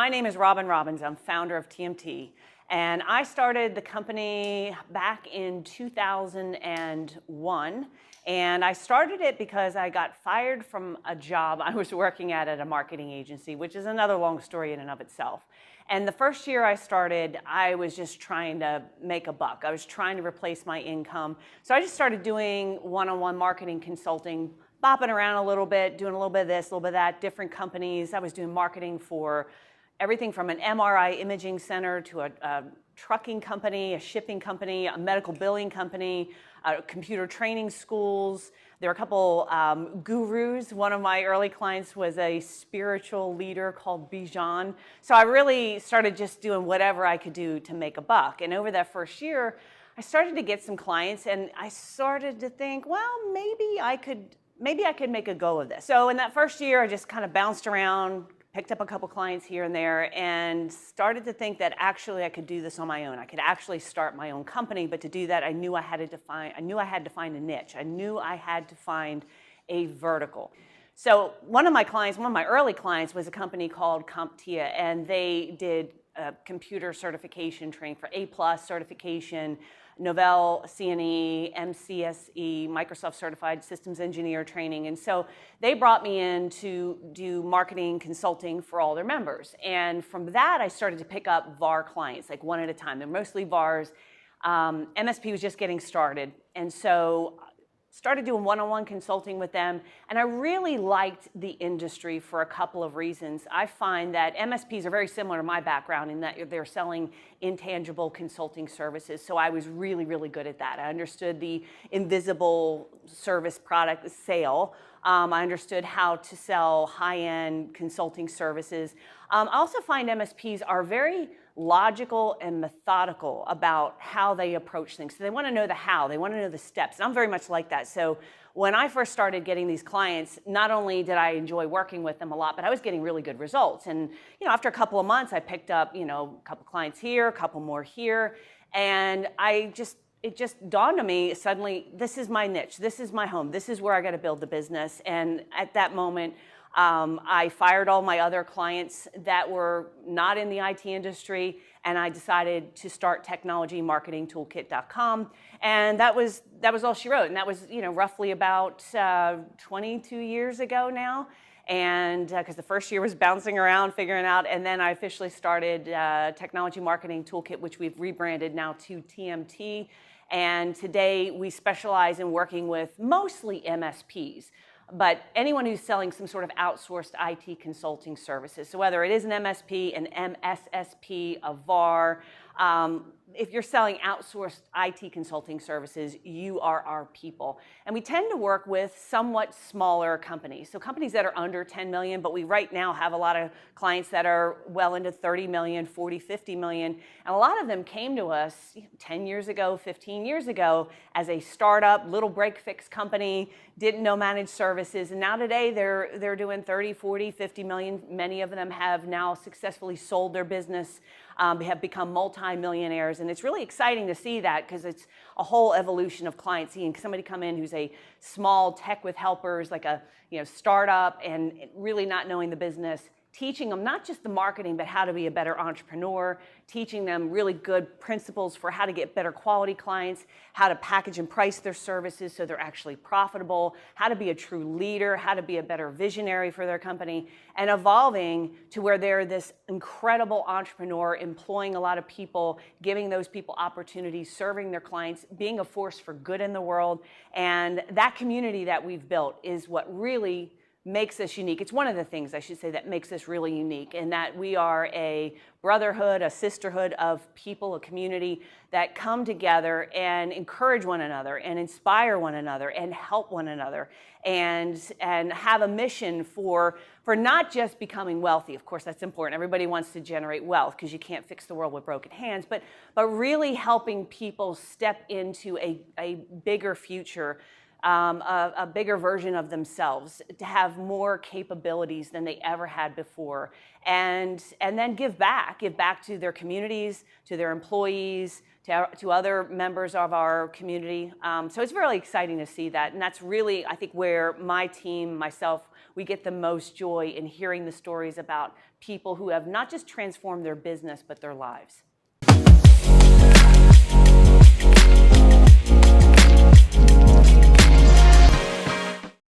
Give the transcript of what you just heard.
My name is Robin Robbins. I'm founder of TMT. And I started the company back in 2001. And I started it because I got fired from a job I was working at a marketing agency, which is another long story in and of itself. And the first year I started, I was just trying to make a buck. I was trying to replace my income. So I just started doing one-on-one marketing consulting, bopping around a little bit, doing a little bit of this, a little bit of that, different companies. I was doing marketing for everything from an MRI imaging center to a trucking company, a shipping company, a medical billing company, computer training schools. There were a couple gurus. One of my early clients was a spiritual leader called Bijan. So I really started just doing whatever I could do to make a buck. And over that first year, I started to get some clients, and I started to think, well, maybe I could make a go of this. So in that first year, I just kind of bounced around, picked up a couple clients here and there, and started to think that actually I could do this on my own. I could actually start my own company, but to do that, I knew I had to find a niche. I knew I had to find a vertical. So one of my early clients was a company called CompTIA, and they did computer certification training for A+ certification, Novell, CNE, MCSE, Microsoft Certified Systems Engineer training. And so they brought me in to do marketing consulting for all their members. And from that, I started to pick up VAR clients, like one at a time. They're mostly VARs. MSP was just getting started. And so started doing one-on-one consulting with them, and I really liked the industry for a couple of reasons. I find that MSPs are very similar to my background in that they're selling intangible consulting services, so I was really, really good at that. I understood the invisible service product sale. I understood how to sell high-end consulting services. I also find MSPs are very logical and methodical about how they approach things. So they want to know the how, they want to know the steps. And I'm very much like that. So when I first started getting these clients, not only did I enjoy working with them a lot, but I was getting really good results. And after a couple of months, I picked up a couple clients here, a couple more here, and it just dawned on me suddenly, this is my niche, this is my home, this is where I got to build the business. And at that moment, I fired all my other clients that were not in the IT industry, and I decided to start technologymarketingtoolkit.com. And that was all she wrote. And that was roughly about 22 years ago now. And because the first year was bouncing around, figuring out, and then I officially started Technology Marketing Toolkit, which we've rebranded now to TMT. And today we specialize in working with mostly MSPs, but anyone who's selling some sort of outsourced IT consulting services. So whether it is an MSP, an MSSP, a VAR, if you're selling outsourced IT consulting services, you are our people. And we tend to work with somewhat smaller companies. So companies that are under 10 million, but we right now have a lot of clients that are well into 30 million, 40, 50 million. And a lot of them came to us 10 years ago, 15 years ago as a startup, little break-fix company, didn't know managed services. And now today they're doing 30, 40, 50 million. Many of them have now successfully sold their business, have become multi-millionaires. And it's really exciting to see that because it's a whole evolution of clients. Seeing somebody come in who's a small tech with helpers, like a startup, and really not knowing the business, teaching them not just the marketing, but how to be a better entrepreneur, teaching them really good principles for how to get better quality clients, how to package and price their services so they're actually profitable, how to be a true leader, how to be a better visionary for their company, and evolving to where they're this incredible entrepreneur, employing a lot of people, giving those people opportunities, serving their clients, being a force for good in the world. And that community that we've built is what really makes us unique. It's one of the things, I should say, that makes us really unique, in that we are a brotherhood, a sisterhood of people, a community that come together and encourage one another and inspire one another and help one another and have a mission for not just becoming wealthy. Of course, that's important. Everybody wants to generate wealth because you can't fix the world with broken hands, but really helping people step into a bigger future a bigger version of themselves, to have more capabilities than they ever had before, and then give back to their communities, to their employees, to other members of our community. So it's really exciting to see that, and that's really, I think, where my team, myself, we get the most joy in hearing the stories about people who have not just transformed their business, but their lives.